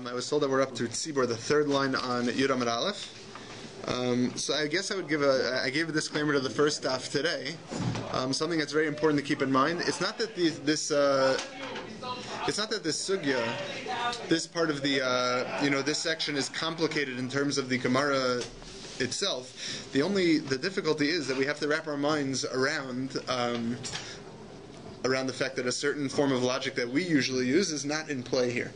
I was told that we're up to Tzibor, the third line on Yud Amud Aleph. So I guess I gave a disclaimer to the first DAF today. Something that's very important to keep in mind. It's not that this sugya, this part of the this section is complicated in terms of the Gemara itself. The difficulty is that we have to wrap our minds around the fact that a certain form of logic that we usually use is not in play here.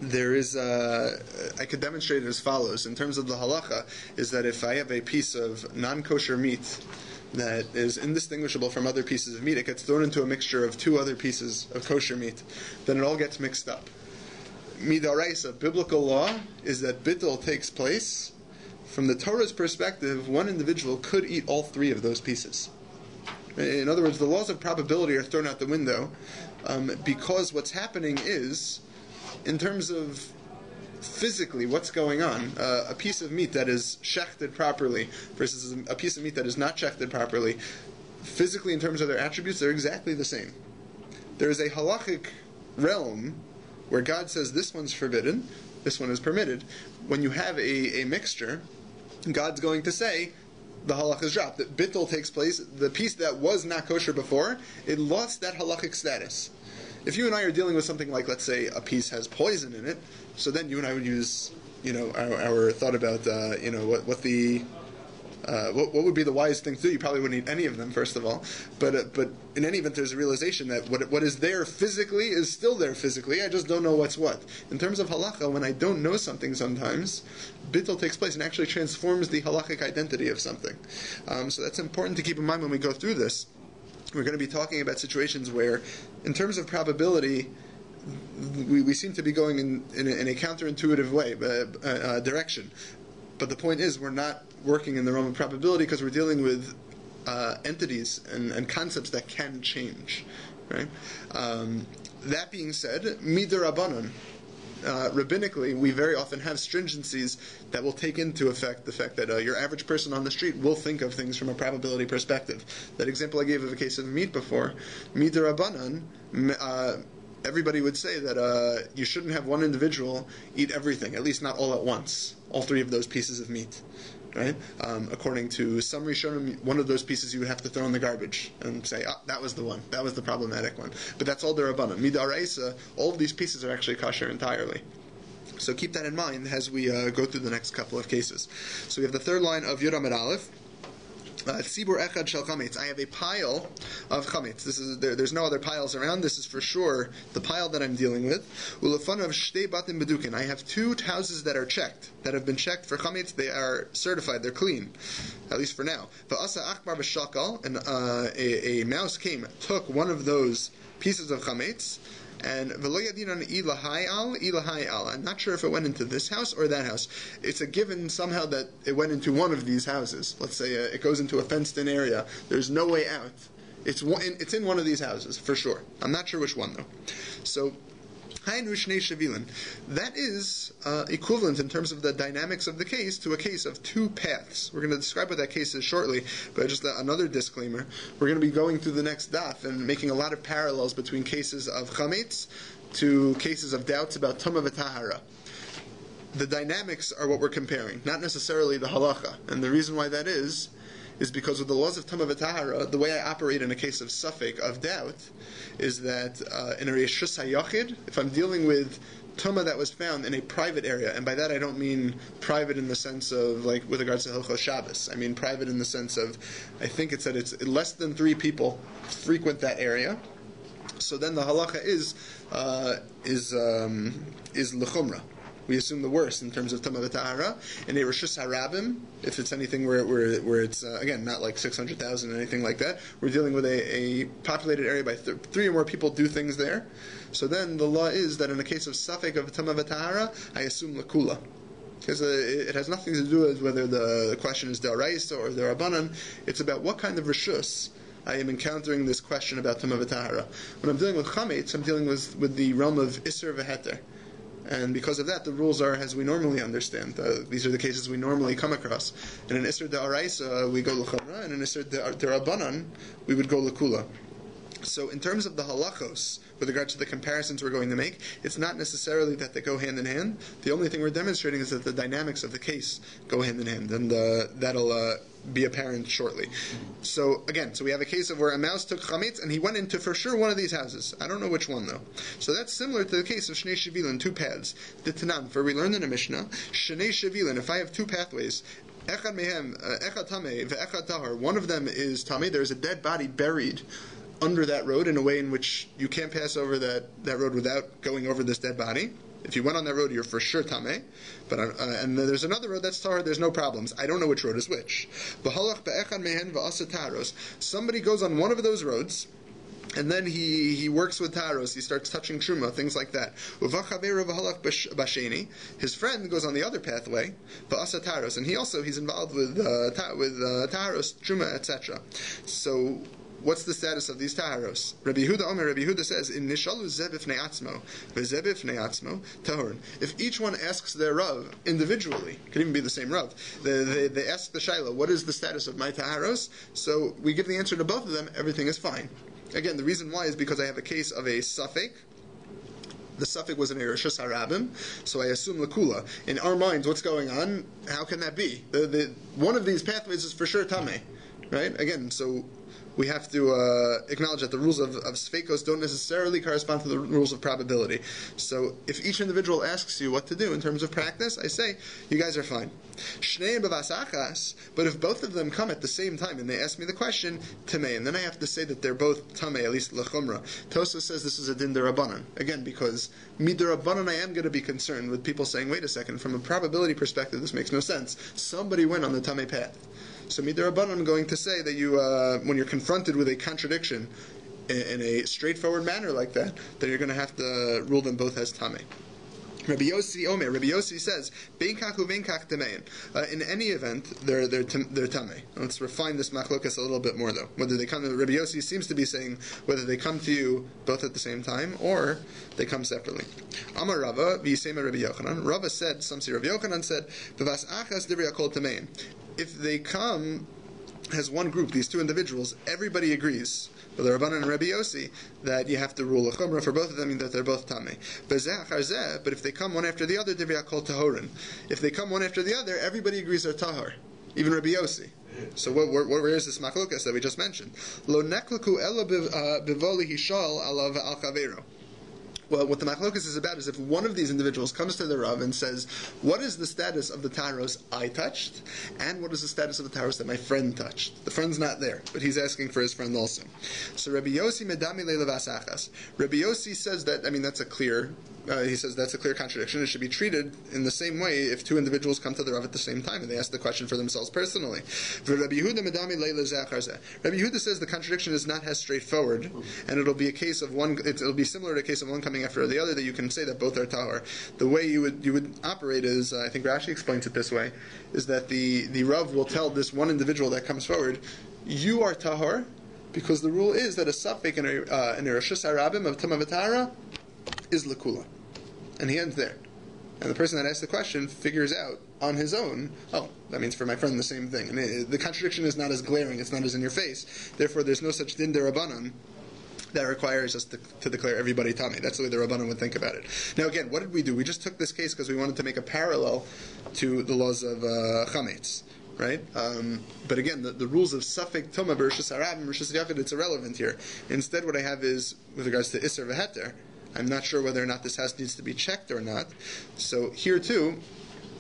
There is, I could demonstrate it as follows. In terms of the halacha, is that if I have a piece of non-kosher meat that is indistinguishable from other pieces of meat, it gets thrown into a mixture of two other pieces of kosher meat, then it all gets mixed up. Midaraisa, biblical law, is that bittul takes place. From the Torah's perspective, one individual could eat all three of those pieces. In other words, the laws of probability are thrown out the window because what's happening is, in terms of physically what's going on, a piece of meat that is shechted properly versus a piece of meat that is not shechted properly, physically in terms of their attributes, they're exactly the same. There is a halachic realm where God says this one's forbidden, this one is permitted. When you have a mixture, God's going to say, the halach is dropped. That bittul takes place. The piece that was not kosher before, it lost that halachic status. If you and I are dealing with something like, let's say, a piece has poison in it, so then you and I would use, our thought about, what would be the wise thing to do. You probably wouldn't eat any of them, first of all. But in any event, there's a realization that what is there physically is still there physically. I just don't know what's what. In terms of halacha, when I don't know something sometimes, bittul takes place and actually transforms the halachic identity of something. So that's important to keep in mind when we go through this. We're going to be talking about situations where, in terms of probability, we seem to be going in a counterintuitive way, direction. But the point is, we're not working in the realm of probability because we're dealing with entities and concepts that can change. Right? That being said, midarabanan, rabbinically, we very often have stringencies that will take into effect the fact that your average person on the street will think of things from a probability perspective. That example I gave of a case of meat before, midarabanan, everybody would say that you shouldn't have one individual eat everything, at least not all at once, all three of those pieces of meat. Right? According to some Rishonim, one of those pieces you would have to throw in the garbage and say, that was the one, that was the problematic one. But that's all derabanan. Midaraisa, all of these pieces are actually kosher entirely. So keep that in mind as we go through the next couple of cases. So we have the third line of Yud Amud Aleph. Tzibur echad shel chametz. I have a pile of chametz. There's no other piles around. This is for sure the pile that I'm dealing with. Ulefanav shtei batim bedukin. I have two houses that are checked, that have been checked for chametz. They are certified. They're clean, at least for now. Va'asa achbar b'shakal, and a mouse came, took one of those pieces of chametz. And v'lo yadinan ilahai al. I'm not sure if it went into this house or that house. It's a given somehow that it went into one of these houses. Let's say it goes into a fenced-in area. There's no way out. It's in one of these houses for sure. I'm not sure which one though. So. That is equivalent in terms of the dynamics of the case to a case of two paths. We're going to describe what that case is shortly, but just another disclaimer. We're going to be going through the next DAF and making a lot of parallels between cases of chametz to cases of doubts about tumah v'tahara. The dynamics are what we're comparing, not necessarily the halacha. And the reason why that is because with the laws of tumah v'tahara, the way I operate in a case of suffix, of doubt, is that in a reshus hayachid, if I'm dealing with tumah that was found in a private area, and by that I don't mean private in the sense of, like, with regards to Hilchos Shabbos, I mean private in the sense of, I think it said it's less than 3 people frequent that area, so then the halacha is l'chumra. We assume the worst in terms of Tumah V'Tahara. In a Reshus Harabim, if it's anything where it's, again, not like 600,000 or anything like that, we're dealing with a populated area by 3 or more people do things there. So then the law is that in the case of Safek of Tumah V'Tahara, I assume Lakula. Because it has nothing to do with whether the question is D'Oraisa or D'Rabanan. It's about what kind of Reshus I am encountering this question about Tumah V'Tahara. When I'm dealing with Chametz, I'm dealing with the realm of Isser V'Heter. And because of that, the rules are as we normally understand. These are the cases we normally come across. In an Isser D'Oraisa, we go L'Chumra, and in an Isser D'Rabanan, we would go L'Kula. So in terms of the halachos, with regard to the comparisons we're going to make, it's not necessarily that they go hand in hand. The only thing we're demonstrating is that the dynamics of the case go hand in hand, and that'll be apparent shortly. So again, we have a case of where a mouse took chametz and he went into for sure one of these houses. I don't know which one though. So that's similar to the case of shnei shevilin, two paths. The Tanan, for we learned in a Mishnah, shnei shevilin, if I have two pathways, echad mehem, echad tameh, ve'echad tahor, one of them is tameh, there's a dead body buried under that road in a way in which you can't pass over that road without going over this dead body. If you went on that road, you're for sure tameh. But and there's another road that's tahor. There's no problems. I don't know which road is which. Somebody goes on one of those roads, and then he works with taros. He starts touching truma, things like that. His friend goes on the other pathway, taros, and he's involved with taros, truma, etc. So, what's the status of these taharos? Rabbi Yehuda says, in nishalu zebif ne'atzmo, ve'zebif ne'atzmo, tahorn. If each one asks their Rav individually, could even be the same Rav, they ask the Shaila, what is the status of my taharos? So we give the answer to both of them, everything is fine. Again, the reason why is because I have a case of a suffix. The suffix was an Ereshus Harabim, so I assume Lakula. In our minds, what's going on? How can that be? One of these pathways is for sure Tameh, right? Again, so we have to acknowledge that the rules of Sfeikos don't necessarily correspond to the rules of probability. So if each individual asks you what to do in terms of practice, I say, you guys are fine. But if both of them come at the same time and they ask me the question, Tameh, and then I have to say that they're both Tameh, at least L'chumra. Tosa says this is a Din Derabanan. Again, because Midarabanan I am going to be concerned with people saying, wait a second, from a probability perspective, this makes no sense. Somebody went on the Tameh path. So Midarabanan, I'm going to say that you, when you're confronted with a contradiction in a straightforward manner like that, then you're going to have to rule them both as Tameh. Rabbi Yossi says, Beinkach u'beinkach tamein. In any event, they're tamei. Let's refine this machlokas a little bit more, though. Whether they come, Rabbi Yossi seems to be saying whether they come to you both at the same time or they come separately. Amar Rava v'yisema Rabbi Yochanan. Rava said, some say Rabbi Yochanan said, V'vas achas divrei akol tamein. If they come as one group, these two individuals, everybody agrees, but the Rabbanan and Rabbi Yossi, that you have to rule a chumrah for both of them, and that they're both tamei. But if they come one after the other, divrei akol tahorin. If they come one after the other, everybody agrees they're tahor, even Rabbi Yossi. So where is this machlokas that we just mentioned? Lo neklaku ela bivoli hishal alav al chavero. Well, what the machlokas is about is if one of these individuals comes to the Rav and says, what is the status of the taros I touched, and what is the status of the taros that my friend touched? The friend's not there, but he's asking for his friend also. So Rabbi Yossi medami le'levas achas. Rabbi Yossi says that, that's a clear, he says that's a clear contradiction. It should be treated in the same way if two individuals come to the Rav at the same time and they ask the question for themselves personally. Rabbi Yehuda says the contradiction is not as straightforward, and it'll be a case of one, it'll be similar to a case of one coming after the other, that you can say that both are tahor. The way you would operate is, I think Rashi explains it this way, is that the Rav will tell this one individual that comes forward, you are tahor, because the rule is that a suffix in a Reshus Harabim of Tama V'Tahara is Lakula. And he ends there. And the person that asks the question figures out on his own, oh, that means for my friend the same thing. And the contradiction is not as glaring, it's not as in your face. Therefore, there's no such din derabanan that requires us to declare everybody Tamei. That's the way the Rabbanan would think about it. Now again, what did we do? We just took this case because we wanted to make a parallel to the laws of Chametz, right? But again, the rules of Suffolk, Toma, Reshus Harabim, Reshus Yachid, it's irrelevant here. Instead, what I have is, with regards to Isser V'Heter, I'm not sure whether or not this house needs to be checked or not. So here too,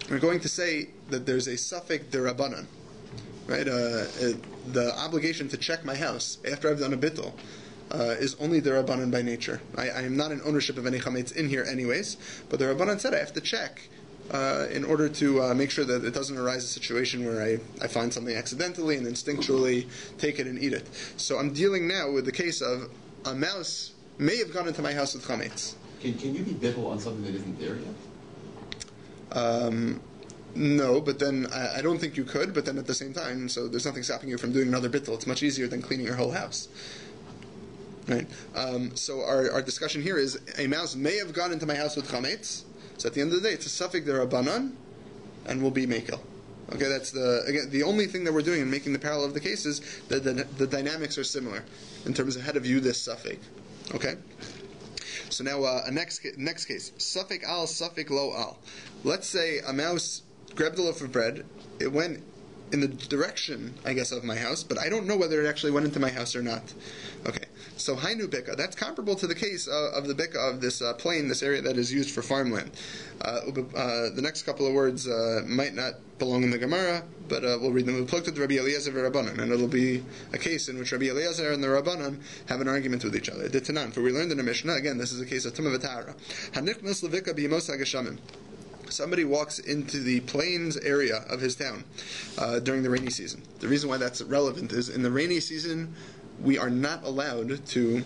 we're going to say that there's a Suffolk Derabanan, right? The obligation to check my house after I've done a bittul is only the Rabbanan by nature. I am not in ownership of any chametz in here anyways, but the Rabbanan said I have to check in order to make sure that it doesn't arise a situation where I find something accidentally and instinctually take it and eat it. So I'm dealing now with the case of a mouse may have gone into my house with chametz. Can you be bittul on something that isn't there yet? No, but then I don't think you could, but then at the same time, so there's nothing stopping you from doing another bittul. It's much easier than cleaning your whole house. Right. So our discussion here is a mouse may have gone into my house with chametz. So at the end of the day, it's a suffix derabanan, and will be mekel. Okay, that's the only thing that we're doing in making the parallel of the cases, that the dynamics are similar in terms of how to view this suffix. Okay? So now, next case, suffix al, suffix lo al. Let's say a mouse grabbed a loaf of bread, it went in the direction, I guess, of my house, but I don't know whether it actually went into my house or not. Okay, so hainu bika, that's comparable to the case of the bika of this plain, this area that is used for farmland. The next couple of words might not belong in the Gemara, but we'll read them. We'll look at Rabbi Eliezer and Rabbanan, and it'll be a case in which Rabbi Eliezer and the Rabbanan have an argument with each other. Ditanan, for we learned in the Mishnah, again, this is a case of Tumah v'Tahara. Hanichnas levika b'yemos hageshamim. Somebody walks into the plains area of his town during the rainy season. The reason why that's relevant is in the rainy season, we are not allowed to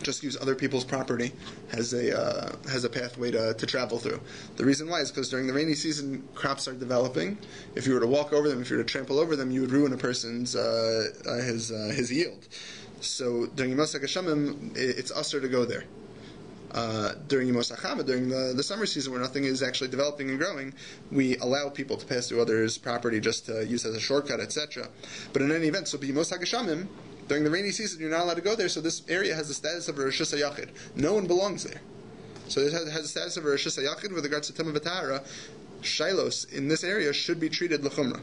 just use other people's property as a pathway to travel through. The reason why is because during the rainy season, crops are developing. If you were to walk over them, if you were to trample over them, you would ruin a person's his yield. So during Yemos HaGeshamim, it's usher to go there. During Yemos HaChama, during the summer season where nothing is actually developing and growing, we allow people to pass through others' property just to use as a shortcut, etc. But in any event, so Yemos HaGeshamim, during the rainy season, you're not allowed to go there, so this area has the status of a Rishus HaYachid. No one belongs there. So it has the status of a Rishus HaYachid with regards to Tumah v'Tahara. Shilos in this area should be treated l'chumra.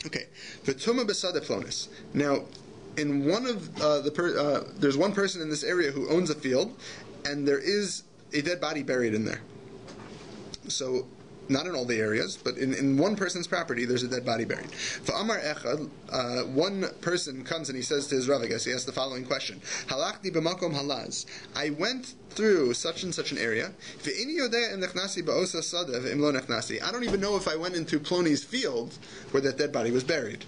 Okay. V'tumah b'sadeh plonis. Now, in one of there's one person in this area who owns a field, and there is a dead body buried in there. So, not in all the areas, but in one person's property, there's a dead body buried. For Amar Echad, one person comes and he says to his Rav, I guess, he asks the following question. Halachti b'makom halaz. I went through such and such an area. I don't even know if I went into Ploni's field where that dead body was buried.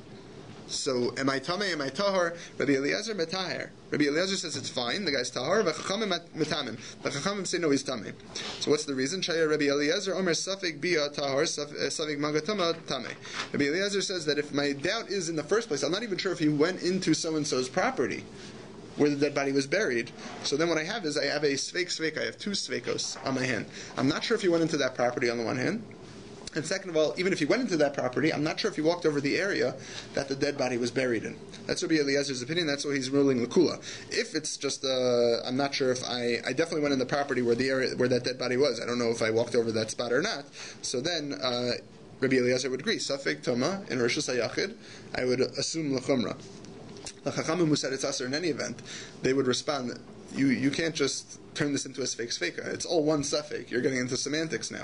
So, am I tameh, am I tahor? Rabbi Eliezer metaher. Rabbi Eliezer says it's fine, the guy's tahor, v'chachamim metamim. The chachamim say no, he's tameh. So what's the reason? Shaya Rabbi Eliezer omer safik bia tahor, safik magatama tameh. Rabbi Eliezer says that if my doubt is in the first place, I'm not even sure if he went into so-and-so's property where the dead body was buried. So then what I have is, I have a sveik, I have two sveikos on my hand. I'm not sure if he went into that property on the one hand. And second of all, even if he went into that property, I'm not sure if he walked over the area that the dead body was buried in. That's Rabbi Eliezer's opinion. That's why he's ruling L'kula. If it's just, I'm not sure if I definitely went in the property where the area where that dead body was. I don't know if I walked over that spot or not. So then, Rabbi Eliezer would agree. Safek Toma in Rishus HaYachid, I would assume L'chumra. The Chachamim who said it's Aser in any event, they would respond, you can't just turn this into a Sfeika. It's all one Safek. You're getting into semantics now.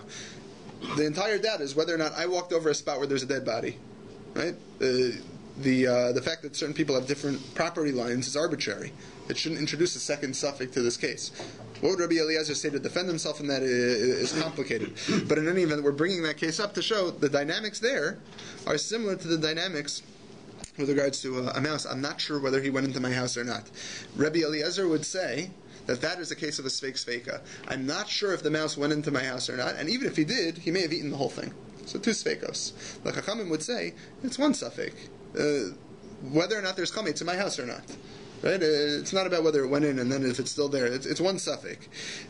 The entire doubt is whether or not I walked over a spot where there's a dead body, right? The fact that certain people have different property lines is arbitrary. It shouldn't introduce a second suffix to this case. What would Rabbi Eliezer say to defend himself in that is complicated. But in any event, we're bringing that case up to show the dynamics there are similar to the dynamics with regards to a mouse. I'm not sure whether he went into my house or not. Rabbi Eliezer would say that is a case of a sveika. I'm not sure if the mouse went into my house or not, and even if he did, he may have eaten the whole thing. So two sveikos. The Chachamim would say, it's one suffix. Whether or not there's chametz in my house or not. Right? It's not about whether it went in and then if it's still there. It's one suffix.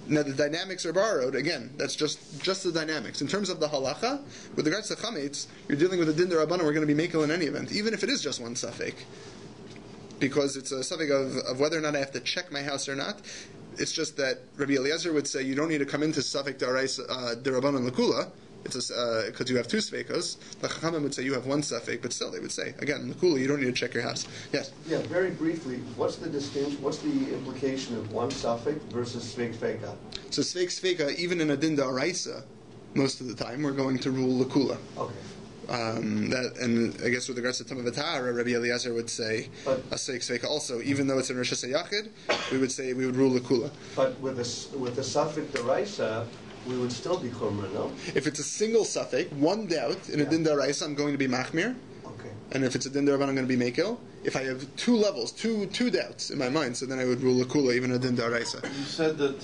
Now the dynamics are borrowed. Again, that's just the dynamics. In terms of the halacha, with regards to chametz, you're dealing with a din d'Rabbanan, we're going to be makel in any event, even if it is just one suffix. Because it's a subject of whether or not I have to check my house or not. It's just that Rabbi Eliezer would say you don't need to come into Safek D'Rabbanan L'Kula. It's because you have two Sveikos. The Chachamim would say you have one Safek, but still they would say, again, L'Kula, you don't need to check your house. Yes? Yeah, very briefly, what's the distinction, what's the implication of one Safek versus Sveika? So Sveika, even in a Din D'Oraisa, most of the time, we're going to rule L'Kula. Okay. And I guess with regards to Tumah v'Tahara, Rabbi Eliezer would say a sveika also, even though it's in Rishus HaYachid, we would rule L'Kula. But with the suffix deraisa, we would still be chumra, no? If it's a single suffix, one doubt in a din deraisa, I'm going to be machmir. Okay. And if it's a din derabanan, I'm going to be mekel. If I have two levels, two doubts in my mind, so then I would rule L'Kula, even a din deraisa. You said that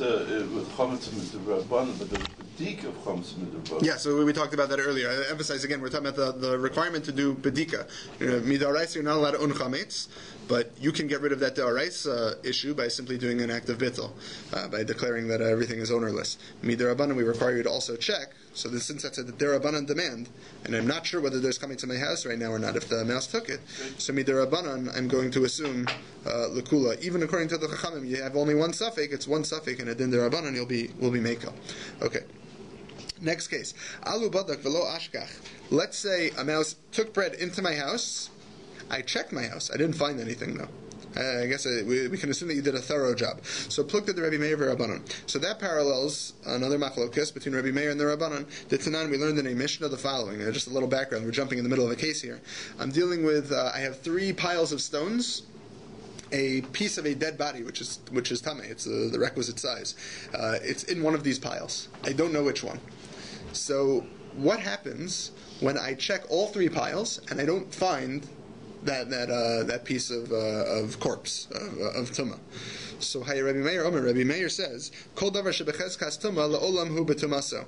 with chametz midrabanan, but the bedika of chametz midrabanan. Yeah, so we talked about that earlier. I emphasize again, we're talking about the requirement to do bedika. Midaraisa, you're not allowed to un chametz. But you can get rid of that De'oraisa issue by simply doing an act of bittul, by declaring that everything is ownerless. Midirabanan, we require you to also check. So since that's a Derabanan demand, and I'm not sure whether there's coming to my house right now or not, if the mouse took it, so Midirabanan, I'm going to assume Lekula. Even according to the Chachamim, you have only one suffix, it's one suffix, and a Din Derabanan will be Meko. Okay. Next case. Alu badak velo ashkach. Let's say a mouse took bread into my house. I checked my house. I didn't find anything though. I guess we can assume that you did a thorough job. So plukta the Rabbi Meir v'Rabbanan. So that parallels another machlokas between Rabbi Meir and the Rabbanan. The Tanan, we learned in a Mishnah the following. Just a little background. We're jumping in the middle of a case here. I'm dealing with. I have 3 piles of stones. A piece of a dead body, which is tameh. It's the requisite size. It's in one of these piles. I don't know which one. So what happens when I check all 3 piles and I don't find that piece of corpse of tumah? So Rabbi Meir says, Kol davar shebechezkas tumah la'olam hu betumaso.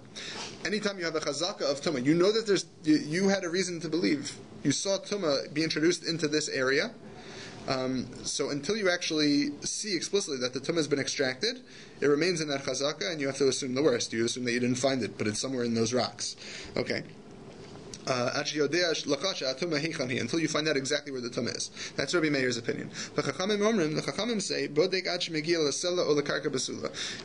Anytime you have a chazaka of tumah, you know that you had a reason to believe. You saw tumah be introduced into this area. So until you actually see explicitly that the tumah has been extracted, it remains in that chazaka, and you have to assume the worst. You assume that you didn't find it, but it's somewhere in those rocks. Okay. Until you find out exactly where the tumah is. That's Rabbi Meir's opinion. The Chachamim say,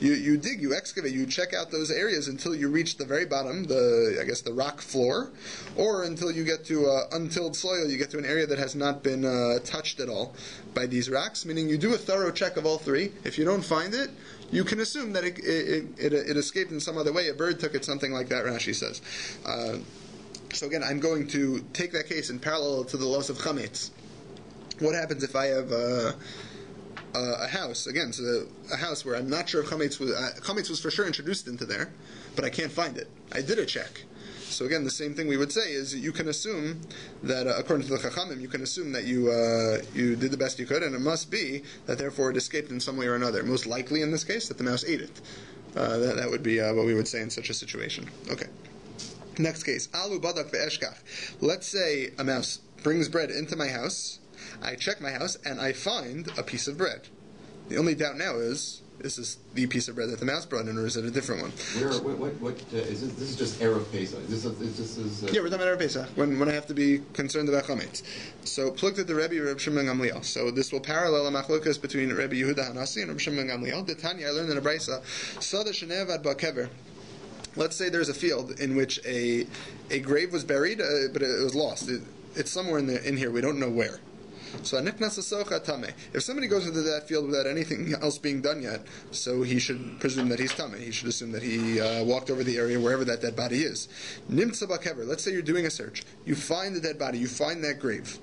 you dig, you excavate, you check out those areas until you reach the very bottom, the rock floor, or until you get to untilled soil, you get to an area that has not been touched at all by these rocks, meaning you do a thorough check of all 3. If you don't find it, you can assume that it escaped in some other way. A bird took it, something like that, Rashi says. So again, I'm going to take that case in parallel to the loss of chametz. What happens if I have a house? Again, so a house where I'm not sure if chametz was for sure introduced into there, but I can't find it. I did a check. So again, the same thing we would say is you can assume that, according to the Chachamim, you can assume that you did the best you could, and it must be that therefore it escaped in some way or another. Most likely in this case, that the mouse ate it. That would be what we would say in such a situation. Okay. Next case, alu badak ve'eshkach. Let's say a mouse brings bread into my house. I check my house and I find a piece of bread. The only doubt now is this the piece of bread that the mouse brought in, or is it a different one? What is this? This is just Erev Pesach. This is. Yeah, we're talking about Erev Pesach when I have to be concerned about chametz. So pluked at the Rabbi Shimon Gamliel. So this will parallel a machlokas between Rabbi Yehuda Hanasi and Rabbi Shimon Gamliel. The Tanya I learned in a brisa. Sada shenevad ba'kever. Let's say there's a field in which a grave was buried, but it was lost. It's somewhere in here. We don't know where. So if somebody goes into that field without anything else being done yet, so he should presume that he's tameh. He should assume that he walked over the area wherever that dead body is. Nimtza ba'kever. Let's say you're doing a search. You find the dead body. You find that grave.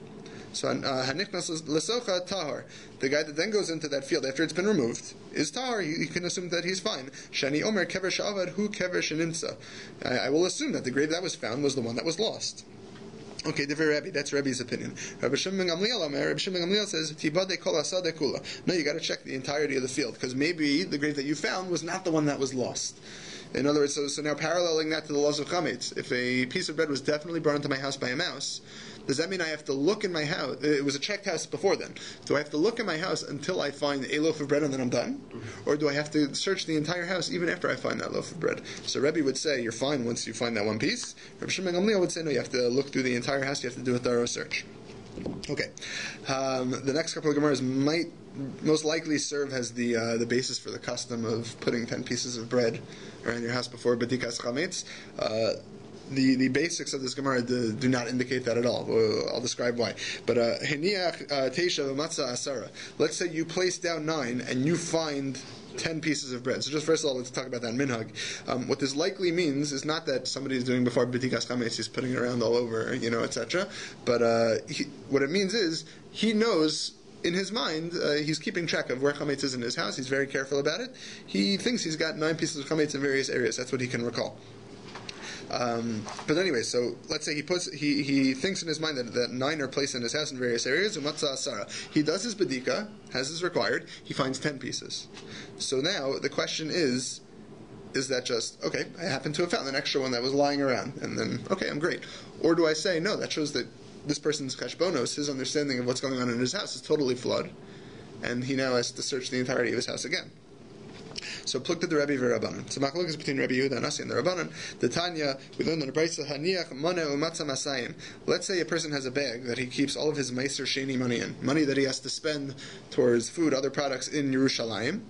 So haniknas lesocha tahar. The guy that then goes into that field after it's been removed is tahar. You can assume that he's fine. Shani omer kever shavad hu kever shenimtza. I will assume that the grave that was found was the one that was lost. Okay, Rabbi, that's Rabbi's opinion. Rabbi Shimon Gamliel says, Tibade kol asade kula. No, you got to check the entirety of the field, because maybe the grave that you found was not the one that was lost. In other words, so now paralleling that to the laws of chametz, if a piece of bread was definitely brought into my house by a mouse, does that mean I have to look in my house? It was a checked house before then. Do I have to look in my house until I find a loaf of bread and then I'm done? Or do I have to search the entire house even after I find that loaf of bread? So Rabbi would say you're fine once you find that one piece. Rabbi Shimon Gamliel would say no, you have to look through the entire house, you have to do a thorough search. Okay. The next couple of Gemaras might most likely serve as the basis for the custom of putting 10 pieces of bread around your house before B'dikas Chametz. The basics of this Gemara do not indicate that at all. I'll describe why. But Heniach Teisha V'Matzah Asara. Let's say you place down 9 and you find 10 pieces of bread. So just first of all, let's talk about that minhag. What this likely means is not that somebody is doing before B'dikas Chametz, he's putting it around all over, etc. But what it means is he knows in his mind, he's keeping track of where chametz is in his house. He's very careful about it. He thinks he's got 9 pieces of chametz in various areas. That's what he can recall. But anyway, so let's say he thinks in his mind that 9 are placed in his house in various areas. He does his bedika, as is required. He finds 10 pieces. So now the question is that just, okay, I happen to have found an extra one that was lying around, and then, okay, I'm great. Or do I say, no, that shows that this person's cheshbonos, his understanding of what's going on in his house, is totally flawed, and he now has to search the entirety of his house again. So plukta the Rabbi v'Rabbanan. So machlokes between Rabbi Yehuda Nasi and the Rabbanan. The Tanya, we learned in the Brisa, haniach mana umatza masayim. Let's say a person has a bag that he keeps all of his meiser sheni money in, money that he has to spend towards food, other products in Yerushalayim.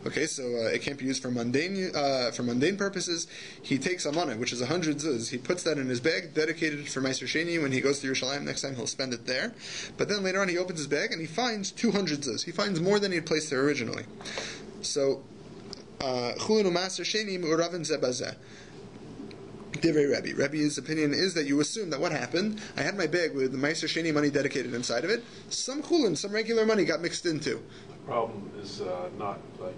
Okay, so it can't be used for mundane purposes. He takes a money, which is 100 zuz. He puts that in his bag, dedicated for meiser sheni. When he goes to Yerushalayim next time, he'll spend it there. But then later on, he opens his bag and he finds 200 zuz. He finds more than he had placed there originally. So Chulin u'maser sheni mu'uravin zeh bazeh. Divrei Rabbi. Rabbi's opinion is that you assume that what happened, I had my bag with the meiser sheni money dedicated inside of it. Some chulin, some regular money got mixed into. The problem is not like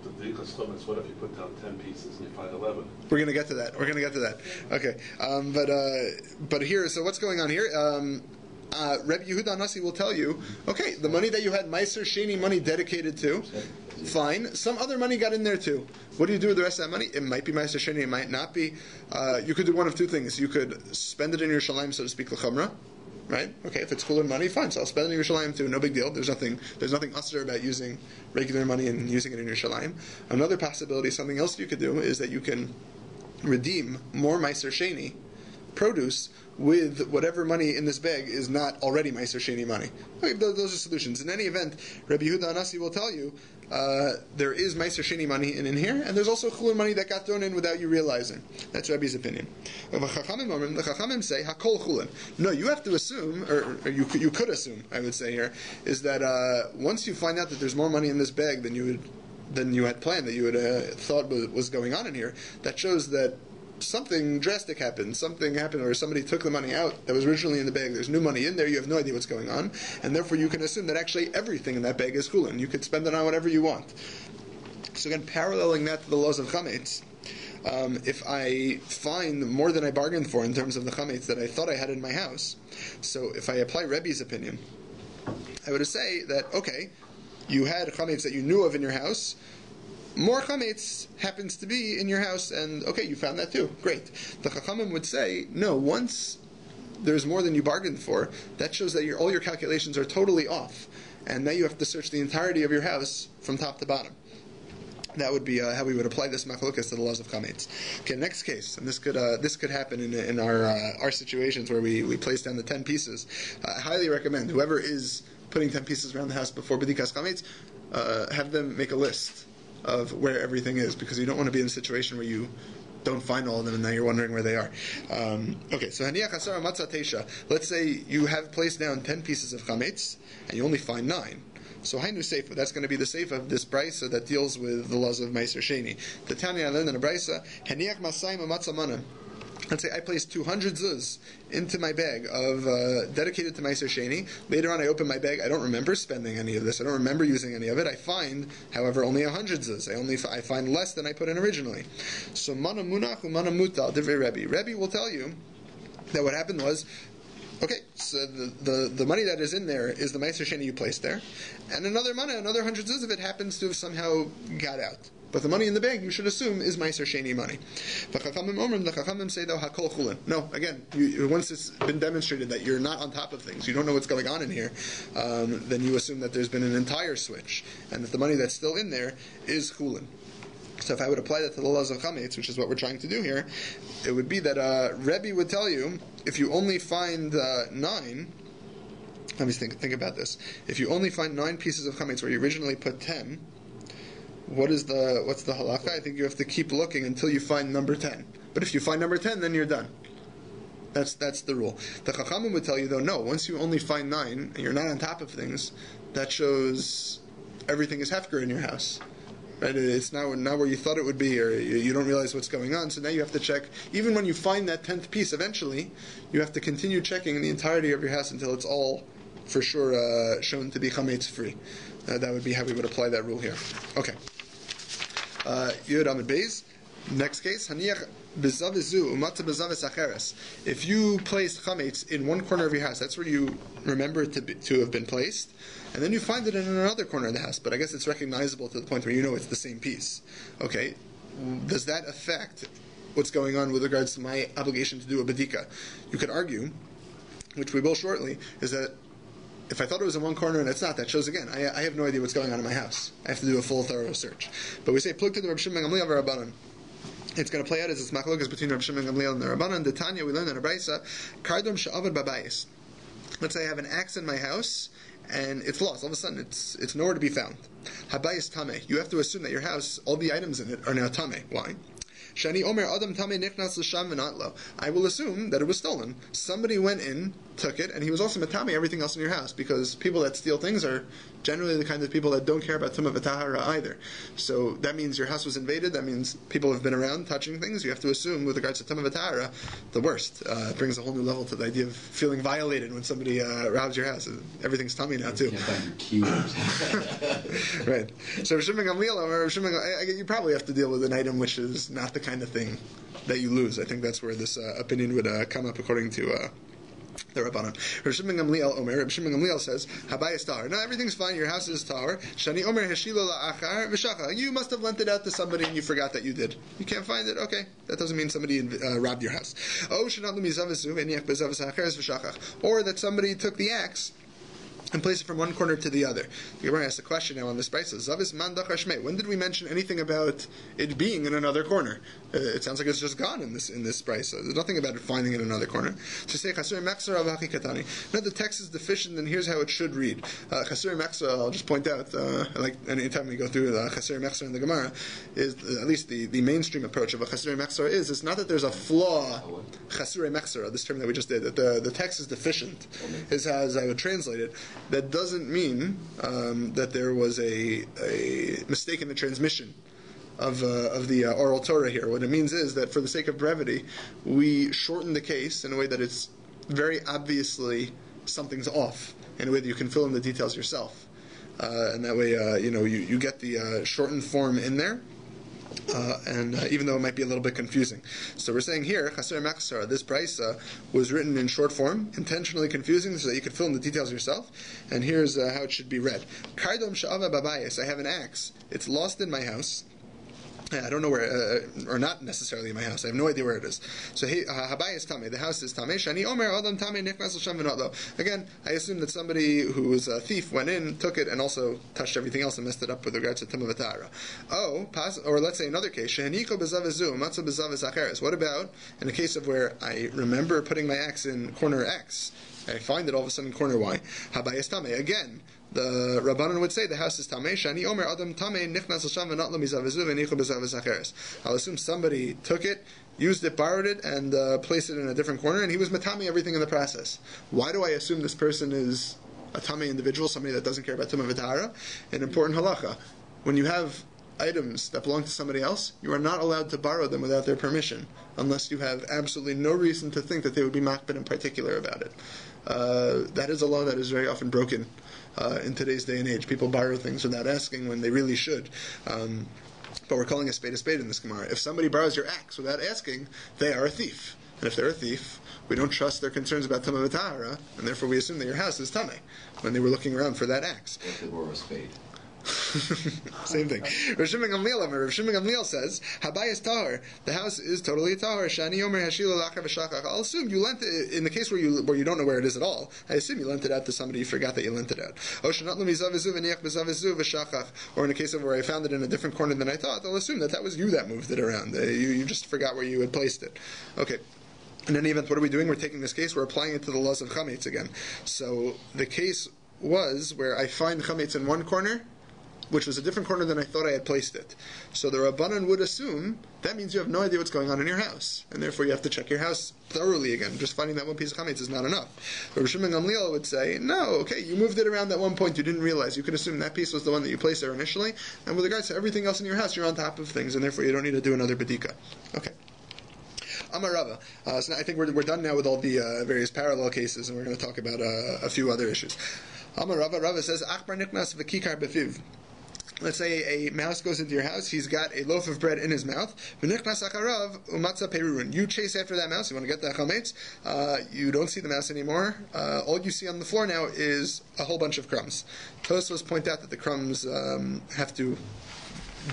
the Dikas limits. What if you put down 10 pieces and you find 11? We're going to get to that. Okay. But here, so what's going on here? Rabbi Yehuda Nasi will tell you, okay, the money that you had meiser sheni money dedicated to, fine. Some other money got in there too. What do you do with the rest of that money? It might be meiser sheni, it might not be. You could do one of two things. You could spend it in Yerushalayim, so to speak, l'chamra, right? Okay, if it's chulin money, fine. So I'll spend it in Yerushalayim too. No big deal. There's nothing asur about using regular money and using it in Yerushalayim. Another possibility, something else you could do, is that you can redeem more meiser sheni produce with whatever money in this bag is not already meiser sheni money. Okay, those are solutions. In any event, Rabbi Yehuda Nasi will tell you there is meiser sheni money in here, and there's also chulin money that got thrown in without you realizing. That's Rabbi's opinion. The Chachamim say hakol chulin. No, you have to assume, or you could assume, I would say here, is that once you find out that there's more money in this bag than you had planned, that you had thought was going on in here, that shows that something drastic happened, or somebody took the money out that was originally in the bag. There's new money in there, you have no idea what's going on, and therefore you can assume that actually everything in that bag is chulin. You could spend it on whatever you want. So again, paralleling that to the laws of chametz, if I find more than I bargained for in terms of the chametz that I thought I had in my house, so if I apply Rebbe's opinion, I would say that, okay, you had chametz that you knew of in your house, more chametz happens to be in your house, and okay, you found that too. Great. The Chachamim would say, no, once there's more than you bargained for, that shows that all your calculations are totally off, and now you have to search the entirety of your house from top to bottom. That would be how we would apply this machlokas to the laws of chametz. Okay, next case, and this could happen in our situations where we place down the 10 pieces. I highly recommend whoever is putting 10 pieces around the house before b'dikas chametz, have them make a list of where everything is, because you don't want to be in a situation where you don't find all of them and now you're wondering where they are. Okay, so haniach asara matzah teisha. Let's say you have placed down 10 pieces of chametz and you only find 9. So hainu seifa, that's going to be the seifa of this brisa that deals with the laws of meiser sheni. The Tanya I learned in a brisa, haniach masayim matzah mana. Let's say I placed 200 zuz into my bag of dedicated to meiser sheni. Later on, I open my bag. I don't remember spending any of this. I don't remember using any of it. I find, however, only 100 zuz. I find less than I put in originally. So mana munach umana mutal divrei Rabbi. Rabbi will tell you that what happened was, okay, so the money that is in there is the meiser sheni you placed there, and another 100 zuz of it happens to have somehow got out. But the money in the bag, you should assume, is meiser sheni money. The Chachamim say, though, hakol chulin. No, again, once it's been demonstrated that you're not on top of things, you don't know what's going on in here, then you assume that there's been an entire switch, and that the money that's still in there is chulin. So if I would apply that to the laws of chametz, which is what we're trying to do here, it would be that Rebbe would tell you, if you only find 9, let me think about this. If you only find 9 pieces of chametz where you originally put 10, what's the halakha? I think you have to keep looking until you find number 10. But if you find number 10, then you're done. That's the rule. The Chachamim would tell you, though, no, once you only find 9, and you're not on top of things, that shows everything is hefker in your house. Right? It's not where you thought it would be, or you don't realize what's going on, so now you have to check. Even when you find that 10th piece, eventually, you have to continue checking the entirety of your house until it's all, for sure, shown to be chametz free. That would be how we would apply that rule here. Okay. Yud Amid Beis. Next case, haniach bezavizu umata bezavis acheres. If you placed chametz in one corner of your house, that's where you remember it to have been placed, and then you find it in another corner of the house, but I guess it's recognizable to the point where you know it's the same piece. Okay, does that affect what's going on with regards to my obligation to do a bedika? You could argue which we will shortly, is that if I thought it was in one corner and it's not, that shows again, I have no idea what's going on in my house. I have to do a full, thorough search. But we say, plug to the Rabbi Shimon Gamliel Rabbanan. It's going to play out as it's machlokas between Rabbi Shimon Gamliel and the Rabbanan. The Tanya, we learned in a braysa, kardom she'avad babayis. Let's say I have an axe in my house, and it's lost. All of a sudden, it's nowhere to be found. Habayis tameh. You have to assume that your house, all the items in it, are now tameh. Why? Shani Omer Adam Tameh Nichnas L'Sham V'Natlo. I will assume that it was stolen. Somebody went in, took it, and he was also matame everything else in your house, because people that steal things are generally the kind of people that don't care about Tumah V'Tahara either. So that means your house was invaded. That means people have been around touching things. You have to assume, with regards to Tumah V'Tahara, the worst. It brings a whole new level to the idea of feeling violated when somebody robs your house. Everything's tummy now too. You can't find your keys. Right. So Rav Shimon Gamliel, you probably have to deal with an item which is not the kind of thing that you lose. I think that's where this opinion would come up according to the Rabbanan. Rav Shimon Gamliel says, Habayis tahar. No, everything's fine. Your house is tahar. Shani Omer heshilo la'achar v'shachar. You must have lent it out to somebody and you forgot that you did. You can't find it. Okay, that doesn't mean somebody robbed your house. Oh, shenat l'mizavisu v'niach bezavis ha'acheres v'shachach. Or that somebody took the axe and place it from one corner to the other. The Gemara asks a question now on this price. Zavis mandach hashmei. When did we mention anything about it being in another corner? It sounds like it's just gone in this price. There's nothing about it finding in another corner. To say chasur mechsar avachi katani. Now the text is deficient, and here's how it should read. Chasur mechsar. I'll just point out, like anytime we go through the chasur mechsar in the Gemara, is at least the mainstream approach of a chasur mechsar is it's not that there's a flaw. Chasur mechsar, this term that we just did, that the text is deficient, is as I would translate it. That doesn't mean that there was a mistake in the transmission of the oral Torah here. What it means is that for the sake of brevity, we shorten the case in a way that it's very obviously something's off, in a way that you can fill in the details yourself. And that way, you get the shortened form in there. And even though it might be a little bit confusing. So we're saying here, Chaser Machsar, this brisa was written in short form, intentionally confusing so that you could fill in the details yourself. And here's how it should be read. Kardom Sha'ava Babayis, I have an axe. It's lost in my house. I don't know where, or not necessarily in my house. I have no idea where it is. So, Habayis is Tameh, the house is Tameh. Shani Omer Adam Tameh Nichnas L'Sham V'Natlo. Again, I assume that somebody who was a thief went in, took it, and also touched everything else and messed it up with regards to Tumah V'Tahara. Or let's say another case, Sheheniko B'Zavizu, Matzah B'Zaviz Acheres. What about in a case of where I remember putting my axe in corner X, I find it all of a sudden in corner Y. Habayis Tameh. Again, the Rabbanan would say the house is Tameh. Shani Omer Adam Tameh Nichnas L'Sham V'Natlo Mizavizu V'Nichu B'Zaviz Acheres. I'll assume somebody took it, used it, borrowed it, and placed it in a different corner, and he was matami everything in the process. Why do I assume this person is a tamei individual, somebody that doesn't care about Tumah V'Tahara? An important halacha. When you have items that belong to somebody else, you are not allowed to borrow them without their permission, unless you have absolutely no reason to think that they would be makbid in particular about it. That is a law that is very often broken in today's day and age. People borrow things without asking when they really should. But we're calling a spade in this Gemara. If somebody borrows your axe without asking, they are a thief. And if they're a thief, we don't trust their concerns about Tumah V'Tahara, and therefore we assume that your house is Tameh when they were looking around for that axe. If they borrow a spade. Same thing. Rav Shimon Gamliel says, Habayis tahar, the house is totally tahar. Shani Omer hashilo lachar v'shachach. I'll assume you lent it, in the case where you don't know where it is at all, I assume you lent it out to somebody, you forgot that you lent it out. Or in the case of where I found it in a different corner than I thought, I'll assume that was you that moved it around. You just forgot where you had placed it. Okay. In any event, what are we doing? We're taking this case, we're applying it to the laws of chametz again. So the case was where I find chametz in one corner, which was a different corner than I thought I had placed it. So the Rabbanan would assume that means you have no idea what's going on in your house, and therefore you have to check your house thoroughly again. Just finding that one piece of chametz is not enough. But Rav Shimon Gamliel would say, no, okay, you moved it around at one point, you didn't realize. You could assume that piece was the one that you placed there initially, and with regards to everything else in your house, you're on top of things, and therefore you don't need to do another bedika. Okay. Amar Rava. So now I think we're done now with all the various parallel cases, and we're going to talk about a few other issues. Amar Rava says, Achbar niknas v'kikar befiv. Let's say a mouse goes into your house, he's got a loaf of bread in his mouth. You chase after that mouse, you want to get the chametz, you don't see the mouse anymore. All you see on the floor now is a whole bunch of crumbs. Tosfos point out that the crumbs have to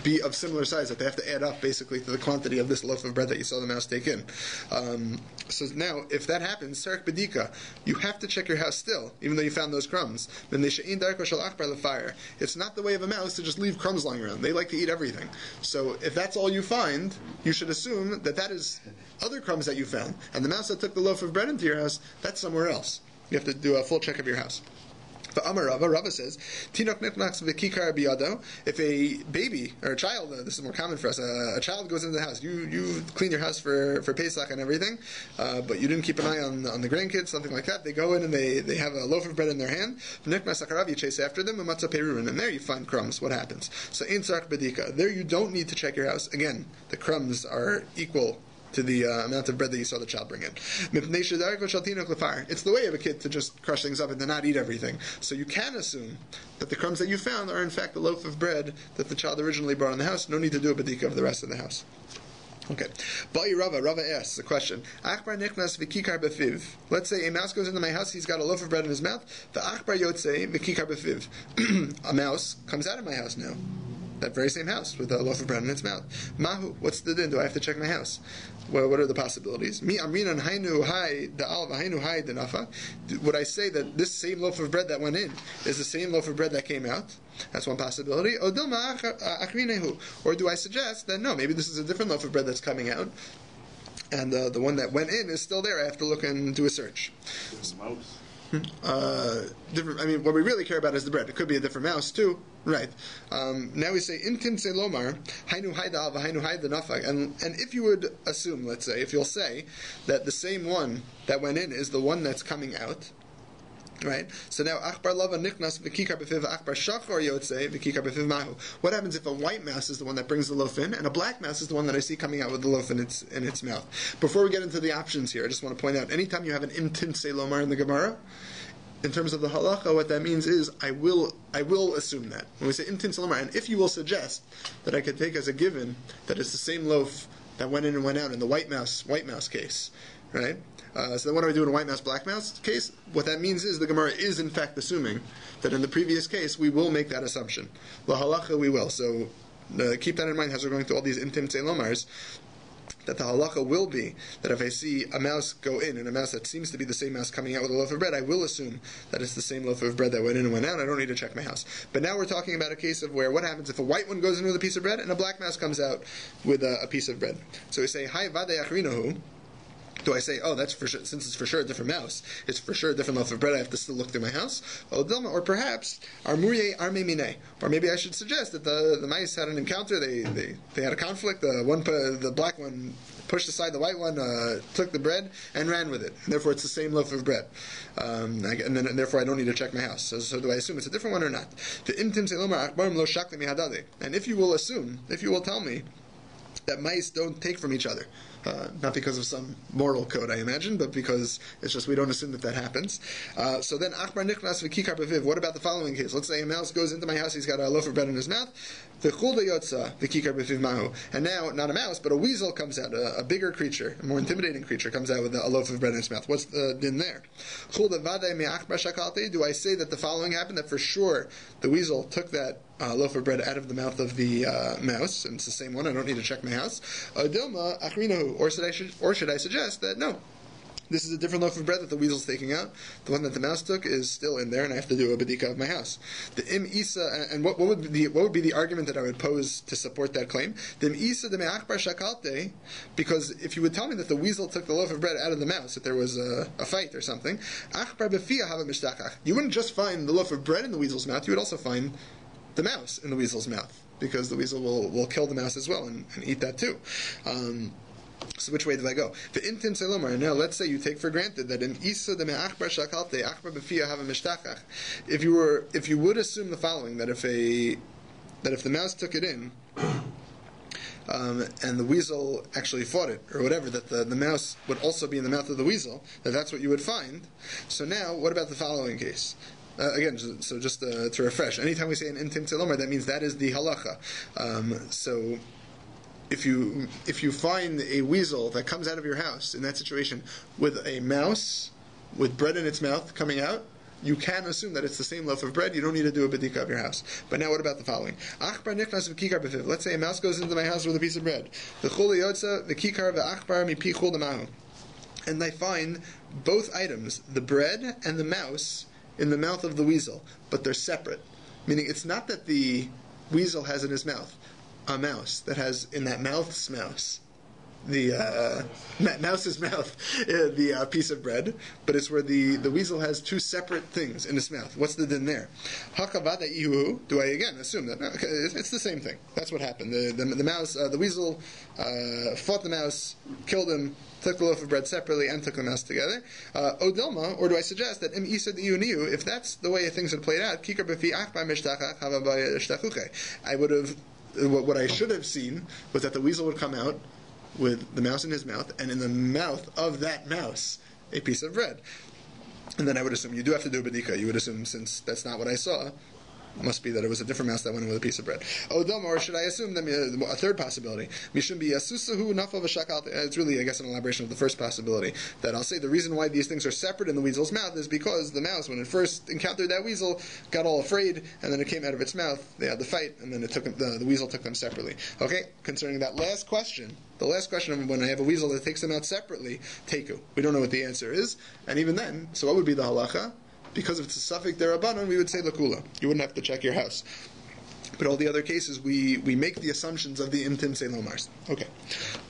be of similar size, that they have to add up basically to the quantity of this loaf of bread that you saw the mouse take in. So now, if that happens, Sarek Bedika, you have to check your house still, even though you found those crumbs. It's not the way of a mouse to just leave crumbs lying around. They like to eat everything. So if that's all you find, you should assume that that is other crumbs that you found. And the mouse that took the loaf of bread into your house, that's somewhere else. You have to do a full check of your house. But Amar Rava says, Tinok nitnaks v'kikar biyado. If a baby or a child, this is more common for us, a child goes into the house, you clean your house for Pesach and everything, but you didn't keep an eye on the grandkids, something like that. They go in and they have a loaf of bread in their hand. You chase after them, and there you find crumbs. What happens? So ein tzarich bedika. There you don't need to check your house. Again, the crumbs are equal to the amount of bread that you saw the child bring in. It's the way of a kid to just crush things up and to not eat everything. So you can assume that the crumbs that you found are in fact the loaf of bread that the child originally brought in the house. No need to do a bedika of the rest of the house. Okay. Rava asks a question. Let's say a mouse goes into my house, he's got a loaf of bread in his mouth. A mouse comes out of my house now. That very same house with a loaf of bread in its mouth. Mahu, what's the din? Do I have to check my house? Well, what are the possibilities? Mi amrinan hainu hai da'al v'hainu hai denafa. Would I say that this same loaf of bread that went in is the same loaf of bread that came out? That's one possibility. Or do I suggest that no, maybe this is a different loaf of bread that's coming out, and the one that went in is still there. I have to look and do a search. Mouse. Different. I mean, what we really care about is the bread. It could be a different mouse too, right? Now we say intin selomar hainu haida v'hainu haida nafag, and if you would assume, let's say, if you'll say that the same one that went in is the one that's coming out, right? So now achbar lava nichnas v'kikar b'fiv achbar shachor yotzei v'kikar b'fiv mahu. What happens if a white mouse is the one that brings the loaf in, and a black mouse is the one that I see coming out with the loaf in its mouth? Before we get into the options here, I just want to point out, anytime you have an intin selomar in the Gemara, in terms of the halacha, what that means is I will assume that. When we say intin selomar, and if you will suggest that I could take as a given that it's the same loaf that went in and went out in the white mouse case, right? So then what do I do in a white mouse, black mouse case? What that means is the Gemara is in fact assuming that in the previous case we will make that assumption. La halacha we will. So keep that in mind as we're going through all these intim selomars, that the halacha will be that if I see a mouse go in and a mouse that seems to be the same mouse coming out with a loaf of bread, I will assume that it's the same loaf of bread that went in and went out. I don't need to check my house. But now we're talking about a case of where what happens if a white one goes in with a piece of bread and a black mouse comes out with a piece of bread. So we say, Hai vade achrinahu. Do I say, oh, that's for sure, since it's for sure a different mouse, it's for sure a different loaf of bread, I have to still look through my house? Or perhaps, or maybe I should suggest that the mice had an encounter, they had a conflict, the black one pushed aside the white one, took the bread, and ran with it. And therefore it's the same loaf of bread. And therefore I don't need to check my house. So do I assume it's a different one or not? And if you will assume, if you will tell me, that mice don't take from each other. Not because of some moral code, I imagine, but because it's just we don't assume that happens. So then, achbar nichnas v'kikar b'viv. What about the following case? Let's say a mouse goes into my house, he's got a loaf of bread in his mouth. V'chulda yotza v'kikar b'viv mahu. And now, not a mouse, but a weasel comes out, a bigger creature, a more intimidating creature comes out with a loaf of bread in its mouth. What's the din there? Chulda vadei me'achbar shakalti. Do I say that the following happened, that for sure the weasel took that loaf of bread out of the mouth of the mouse, and it's the same one, I don't need to check my house? Dilma achrinahu. Or should I suggest that no, this is a different loaf of bread that the weasel's taking out. The one that the mouse took is still in there, and I have to do a bedika of my house. The im isa, and what would be the argument that I would pose to support that claim? The im isa de me'achbar shakalte, because if you would tell me that the weasel took the loaf of bread out of the mouse, that there was a fight or something, achbar b'fiyah hava mishtachach. You wouldn't just find the loaf of bread in the weasel's mouth; you would also find the mouse in the weasel's mouth, because the weasel will kill the mouse as well and eat that too. So which way do I go? The intin selomar. Now let's say you take for granted that in isa de me'achbar shakalte achbar b'fiyah hava mishtachach. If you would assume the following, that if the mouse took it in, and the weasel actually fought it, or whatever, that the mouse would also be in the mouth of the weasel, that's what you would find. So now, what about the following case? Again, so just to refresh, anytime we say an intim selomar, that means that is the halacha. So if you find a weasel that comes out of your house in that situation with a mouse with bread in its mouth coming out, you can assume that it's the same loaf of bread. You don't need to do a bedika of your house. But now what about the following? Let's say a mouse goes into my house with a piece of bread. And I find both items, the bread and the mouse, in the mouth of the weasel, but they're separate. Meaning it's not that the weasel has in his mouth a mouse that has in that mouth's mouse, the mouse's mouth, the piece of bread, but it's where the weasel has two separate things in his mouth. What's the din there? Hakavada ihu. Do I again assume that? Okay, it's the same thing. That's what happened. The mouse, the weasel fought the mouse, killed him, took the loaf of bread separately, and took the mouse together. Odilma, or do I suggest that im isa diuniu? If that's the way things had played out, kikar befi achbar mishtachach havabaya shtachuche. I would have. What I should have seen was that the weasel would come out with the mouse in his mouth, and in the mouth of that mouse, a piece of bread. And then I would assume you do have to do a bedika. You would assume, since that's not what I saw, it must be that it was a different mouse that went in with a piece of bread. Odom, or should I assume them a third possibility? Mishum be asusahu nafal v'shakal. It's really, I guess, an elaboration of the first possibility. That I'll say the reason why these things are separate in the weasel's mouth is because the mouse, when it first encountered that weasel, got all afraid, and then it came out of its mouth. They had the fight, and then it took the weasel took them separately. Okay, concerning that last question. The last question of when I have a weasel that takes them out separately, teku. We don't know what the answer is, and even then, so what would be the halacha? Because if it's a suffix derabanan, we would say lakula. You wouldn't have to check your house. But all the other cases, we make the assumptions of the imtim selomars. Okay.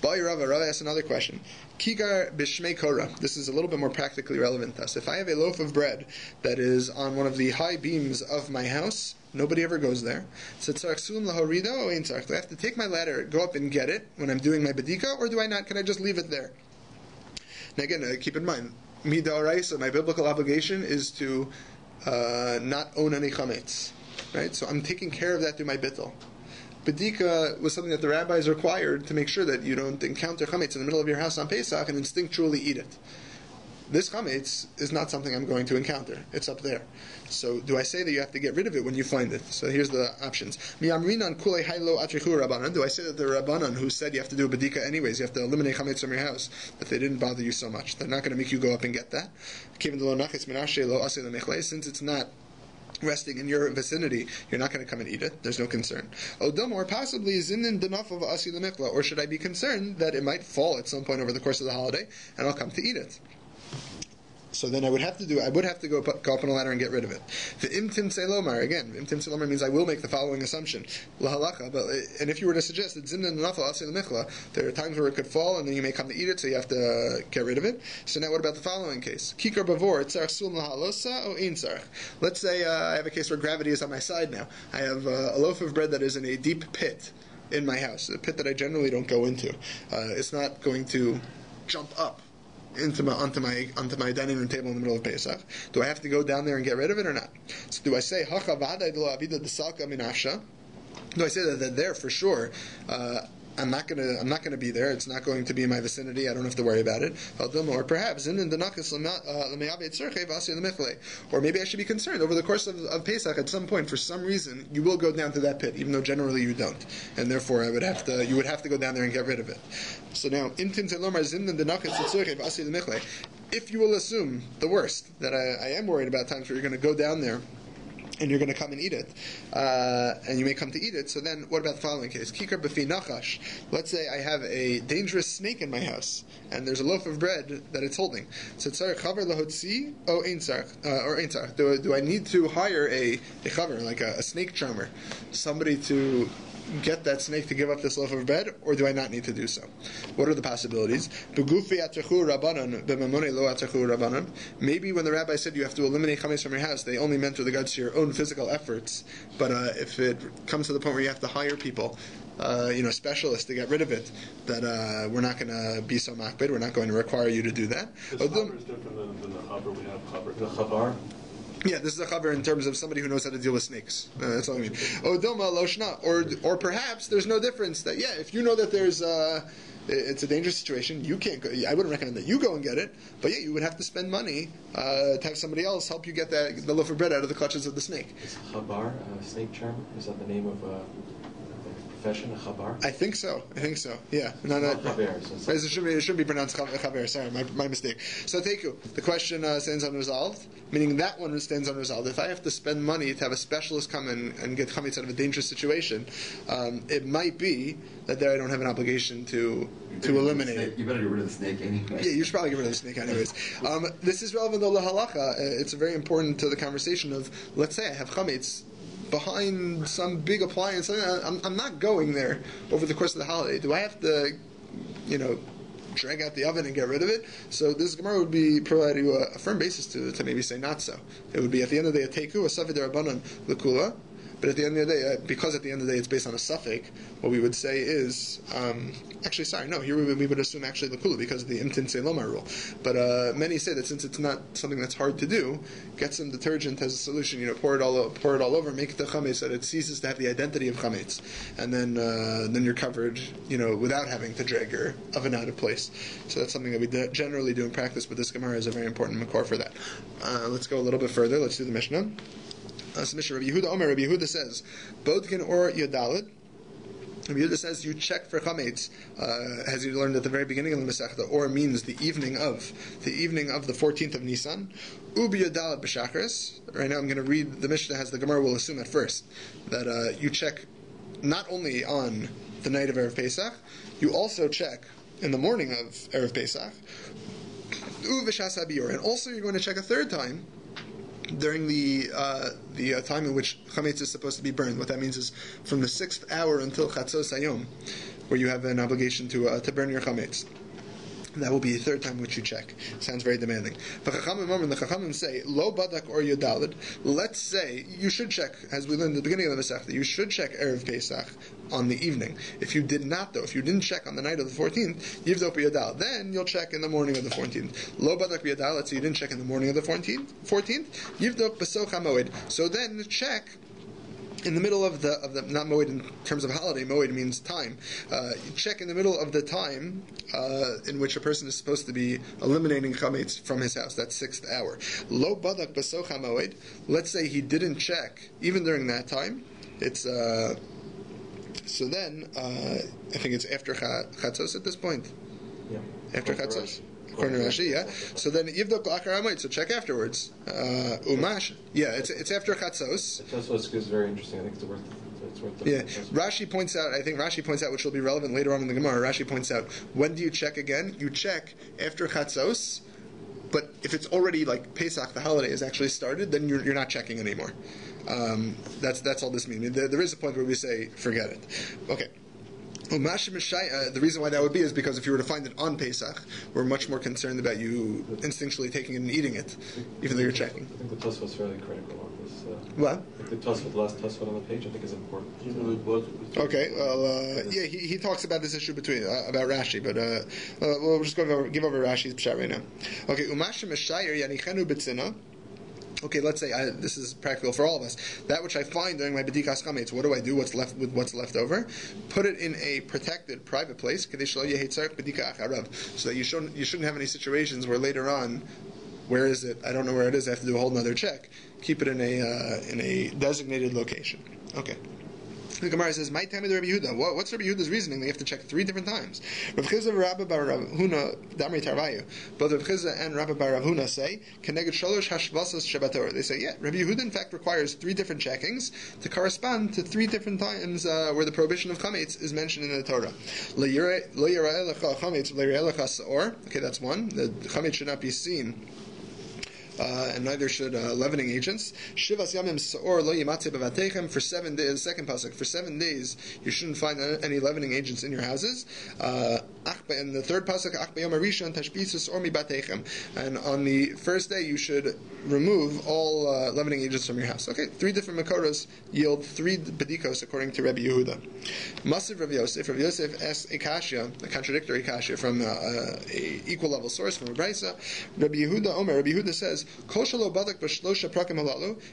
Rava asks another question. Kigar b'shmei kora. This is a little bit more practically relevant to us. If I have a loaf of bread that is on one of the high beams of my house, nobody ever goes there. So tzarksum lahorida o ein tzark. Do I have to take my ladder, go up and get it when I'm doing my bedika, or do I not? Can I just leave it there? Now again, keep in mind, midoraisa, my biblical obligation is to not own any chametz, right? So I'm taking care of that through my bittul. Bedika was something that the rabbis required to make sure that you don't encounter chametz in the middle of your house on Pesach and instinctually eat it. This chametz is not something I'm going to encounter. It's up there. So do I say that you have to get rid of it when you find it? So here's the options. Do I say that the Rabbanan who said you have to do a bedika anyways, you have to eliminate chametz from your house, that they didn't bother you so much? They're not going to make you go up and get that. Since it's not resting in your vicinity, you're not going to come and eat it. There's no concern. Or possibly zinin denaf of asi lemikla. Or should I be concerned that it might fall at some point over the course of the holiday and I'll come to eat it? So then I would have to go up on a ladder and get rid of it. The imtim selomar, again, imtim selomar means I will make the following assumption. Lahalacha, and if you were to suggest that zimnan nafal asi l'michla, there are times where it could fall and then you may come to eat it, so you have to get rid of it. So now what about the following case? Kikar bavor, tzarch sum lahalosa o ein tzarch. Let's say I have a case where gravity is on my side now. I have a loaf of bread that is in a deep pit in my house, a pit that I generally don't go into. It's not going to jump up onto my dining room table in the middle of Pesach. Do I have to go down there and get rid of it or not? So do I say do I say that there for sure? I'm not gonna be there. It's not going to be in my vicinity. I don't have to worry about it. Or perhaps, or maybe I should be concerned over the course of Pesach. At some point, for some reason, you will go down to that pit, even though generally you don't, and therefore you would have to go down there and get rid of it. So now, if you will assume the worst, that I am worried about times where you're going to go down there and you're going to come and eat it, and you may come to eat it, so then what about the following case? Kikar b'fi nachash. Let's say I have a dangerous snake in my house, and there's a loaf of bread that it's holding. So tzarech chaver lahotzi o ein tzarech, or ein tzarech. Do I need to hire a chaver, like a snake charmer, somebody to get that snake to give up this loaf of bread, or do I not need to do so? What are the possibilities? Maybe when the rabbi said you have to eliminate chametz from your house, they only meant with regards to your own physical efforts. But if it comes to the point where you have to hire people, specialists to get rid of it, that we're not going to be so makbid. We're not going to require you to do that. This chaver is different than the chaver we have. The chavar? Yeah, this is a chaver in terms of somebody who knows how to deal with snakes. That's all I mean. Odoma loshna, or perhaps there's no difference. That if you know that there's it's a dangerous situation, you can't go. I wouldn't recommend that you go and get it, but you would have to spend money to have somebody else help you get the loaf of bread out of the clutches of the snake. Is chavar a snake charmer? Is that the name of a profession, a chabar? I think so. Yeah. No. Chaver, so It should be pronounced chaver. Sorry, my mistake. So Teiku, the question stands unresolved, meaning that one stands unresolved. If I have to spend money to have a specialist come in and get chametz out of a dangerous situation, it might be that there I don't have an obligation to eliminate it. You better get rid of the snake anyway. Yeah, you should probably get rid of the snake anyways. This is relevant though lahalacha. It's very important to the conversation of, let's say I have chametz behind some big appliance. I'm not going there over the course of the holiday. Do I have to, drag out the oven and get rid of it? So this Gemara would be providing a firm basis to maybe say not so. It would be at the end of the day a teiku, a savid derabanan l'kula. But at the end of the day, because at the end of the day it's based on a suffix, what we would say is, here we would assume actually the kula because of the imtin seloma rule. But many say that since it's not something that's hard to do, get some detergent as a solution. Pour it all over, make the chametz so that it ceases to have the identity of chametz, and then you're covered, without having to drag your oven out of place. So that's something that we generally do in practice. But this Gemara is a very important makor for that. Let's go a little bit further. Let's do the Mishnah. Submission. Rabbi Yehuda says, Bodkin or Yodalid. Rabbi Yehuda says you check for chametz, as you learned at the very beginning of the Masechta. Or means the evening of the 14th of Nisan. Ubi Yodalid b'shachris. Right now, I'm going to read the Mishnah as the Gemara will assume at first that you check not only on the night of Erev Pesach, you also check in the morning of Erev Pesach. Uvishas habiyor, and also you're going to check a third time during the time in which chametz is supposed to be burned. What that means is from the 6th hour until chatzos hayom, where you have an obligation to burn your chametz. That will be the third time which you check. Sounds very demanding. The Chachamim say, Lo badak or yodalid. Let's say you should check, as we learned at the beginning of the Masechta, you should check Erev Pesach on the evening. If you did not, though, if you didn't check on the night of the 14th, Yivdok b'yodal. Then you'll check in the morning of the 14th. Lo badak b'yodal. Let's say you didn't check in the morning of the 14th. Yivdok b'soch hamoed. So then check in the middle of the not moed in terms of holiday, moed means time. You check in the middle of the time in which a person is supposed to be eliminating chametz from his house. That's 6th hour. Lo badak b'soch hamoed. Let's say he didn't check even during that time. It's so then I think it's after chatzos at this point. Yeah. After chatzos. According to Rashi, yeah. So then Yivdok l'achar hamoed. So check afterwards. Umash. Yeah, it's after chatzos. Tosfos is very interesting. I think it's worth. Yeah, Rashi points out. I think Rashi points out, which will be relevant later on in the Gemara. Rashi points out, when do you check again? You check after chatzos. But if it's already like Pesach, the holiday has actually started, then you're not checking anymore. That's all this means. There is a point where we say forget it. Okay. The reason why that would be is because if you were to find it on Pesach, we're much more concerned about you instinctually taking it and eating it, even though you're checking. I think the Tosfos is fairly critical on this. What? I think the last Tosfot on the page, I think is important. Okay, well, he talks about this issue about Rashi, but we'll just give over Rashi's pshat right now. Okay, Umashim Mishayer Yanichenu B'tzina. Okay, let's say this is practical for all of us. That which I find during my bedikas chametz, what do I do? What's left with what's left over? Put it in a protected, private place, so that you shouldn't have any situations where later on, where is it? I don't know where it is. I have to do a whole other check. Keep it in a designated location. Okay. The Gemara says, "My time of Rabbi Yehuda." What's Rabbi Yehuda's reasoning? They have to check 3 different times. Rav Chizah, Rabbi Bar Rav Huna, Damri Tarvayu. Both Rav Chizah and Rabbi Bar Rav Huna say, "Keneged shalosh hashvasas Shabbator." They say, yeah, Rabbi Yehuda in fact requires 3 different checkings to correspond to 3 different times where the prohibition of chametz is mentioned in the Torah. Lo yireh lecha chametz, lo yireh lecha saor. Okay, that's one. The chametz should not be seen. And neither should leavening agents. Shivas yamim saor lo yimatze bevatechem. For 7 days, second pasuk, for 7 days you shouldn't find any leavening agents in your houses. And the third pasuk, ach b'yom harishon tashbisus or mibatechem. And on the first day you should remove all leavening agents from your house. Okay, 3 different makoros yield 3 bedikos according to Rabbi Yehuda. Masiv Rav Yosef. Rav Yosef asks a kasha, a contradictory kasha from a equal level source from a brisa. Rabbi Yehuda says,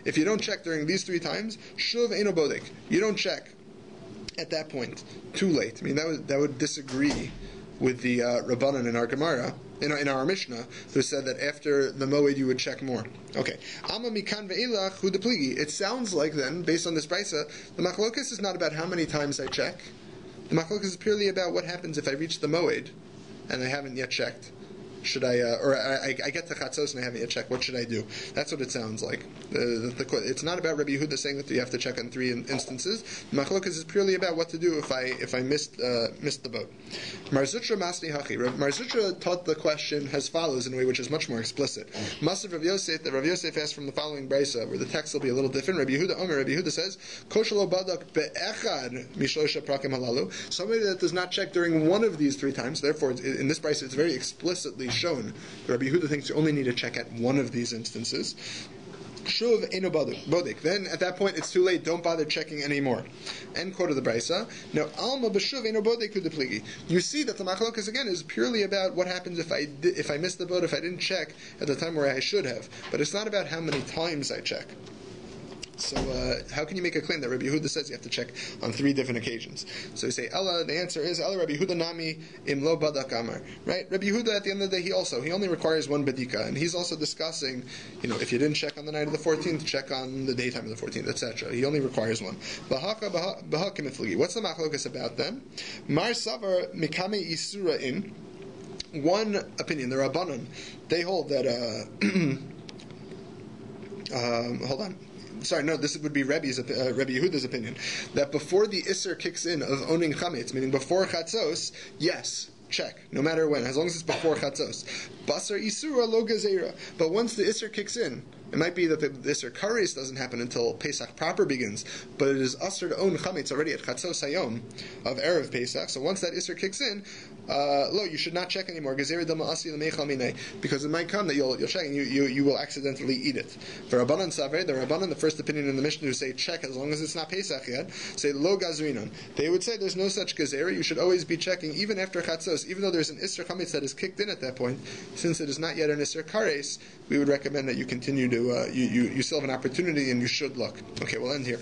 if you don't check during these 3 times, shuv eino bodek. You don't check at that point. Too late. I mean, that would disagree with the Rabbanan in our Gemara, in our Mishnah, who said that after the Moed you would check more. Okay. It sounds like then, based on this brisa, the machlokes is not about how many times I check, The machlokes is purely about what happens if I reach the moed and I haven't yet checked. Should I, I get to Chatzos and I haven't yet checked, what should I do? That's what it sounds like. It's not about Rabbi Yehuda saying that you have to check on 3 instances. Machlokas is purely about what to do if I missed the boat. Mar Zutra Masni Hachi. Mar Zutra taught the question as follows in a way which is much more explicit. Masav Rav Yosef, that Rav Yosef asked from the following brisa, where the text will be a little different. Rabbi Yehuda says, Koshalo Badak Be'echad Mishlosha Prakim Halalu. Somebody that does not check during one of these 3 times, therefore in this brisa it's very explicitly shown. Rabbi Yehuda thinks you only need to check at one of these instances. Shuv eno bodik. Then at that point it's too late. Don't bother checking anymore. End quote of the brisa. Now alma b'shuv eno bodik kudepligi. You see that the machlokas again is purely about what happens if I missed the boat, if I didn't check at the time where I should have. But it's not about how many times I check. So how can you make a claim that Rabbi Yehuda says you have to check on 3 different occasions? So you say, Ella, the answer is, Ella Rabbi Yehuda nami im lo badak amar. Right? Rabbi Yehuda, at the end of the day, he only requires 1 badika. And he's also discussing, if you didn't check on the night of the 14th, check on the daytime of the 14th, etc. He only requires 1. Bahaka bahakim ifligi. What's the machlokas about then? Mar savar mikame isura in. One opinion, the Rabbanon, they hold that, hold on. Sorry, no, this would be Rabbi Yehuda's opinion, that before the Isser kicks in of owning Chametz, meaning before Chatzos, yes, check, no matter when, as long as it's before Chatzos. Basar Isura lo Gezerah. But once the Isser kicks in, it might be that the Isser Kares doesn't happen until Pesach proper begins, but it is Asr to own Chametz already at Chatzos Hayom of Erev Pesach, so once that Isser kicks in, you should not check anymore, because it might come that you'll check and you will accidentally eat it. For Rabbanan Savre, the Rabbanan, the first opinion in the Mishnah, who say check as long as it's not Pesach yet, say lo gazrinon. They would say there's no such gezerah. You should always be checking even after Chatzos, even though there's an Isser Chametz that is kicked in at that point. Since it is not yet an Isser Kares, we would recommend that you continue to you still have an opportunity and you should look. Okay, we'll end here.